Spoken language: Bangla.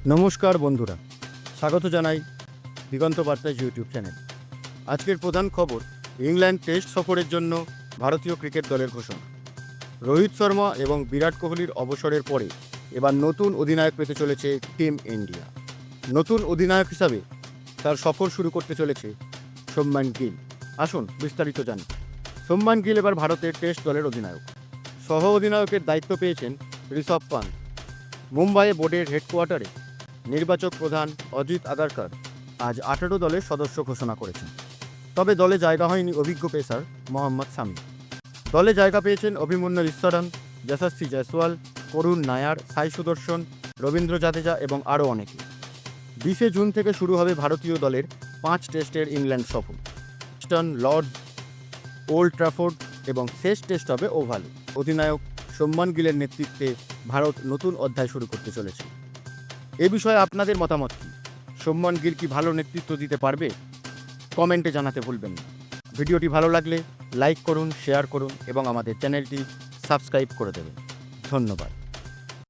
নমস্কার বন্ধুরা, স্বাগত জানাই দিগন্ত বার্তা ইউটিউব চ্যানেল। আজকের প্রধান খবর, ইংল্যান্ড টেস্ট সফরের জন্য ভারতীয় ক্রিকেট দলের ঘোষণা। রোহিত শর্মা এবং বিরাট কোহলির অবসরের পরে এবার নতুন অধিনায়ক পেতে চলেছে টিম ইন্ডিয়া। নতুন অধিনায়ক হিসাবে তার সফর শুরু করতে চলেছে শুভমান গিল। আসুন বিস্তারিত জানি। শুভমান গিল এবার ভারতের টেস্ট দলের অধিনায়ক। সহ অধিনায়কের দায়িত্ব পেয়েছেন ঋষভ পান্ত। মুম্বাইয়ে বোর্ডের হেডকোয়ার্টারে নির্বাচক প্রধান অজিত আগারকর আজ 18 দলের সদস্য ঘোষণা করেছেন। তবে দলে জায়গা হয়নি অভিজ্ঞ পেসার মোহাম্মদ শামি। দলে জায়গা পেয়েছেন অভিমন্যু ঈশ্বরন, যশস্বী জয়সওয়াল, করুণ নায়ার, সাই সুদর্শন, রবীন্দ্র জাদেজা এবং আরও অনেকে। 20 জুন থেকে শুরু হবে ভারতীয় দলের 5 টেস্টের ইংল্যান্ড সফর। ইস্টার্ন, লর্ডস, ওল্ড ট্রাফোর্ড এবং শেষ টেস্ট হবে ওভালে। অধিনায়ক শুভমান গিলের নেতৃত্বে ভারত নতুন অধ্যায় শুরু করতে চলেছে। এ বিষয়ে আপনাদের মতামত কী? শুভমান গিল কি ভালো নেতৃত্ব দিতে পারবে? কমেন্টে জানাতে ভুলবেন না। ভিডিওটি ভালো লাগলে লাইক করুন, শেয়ার করুন এবং আমাদের চ্যানেলটি সাবস্ক্রাইব করে দেবেন। ধন্যবাদ।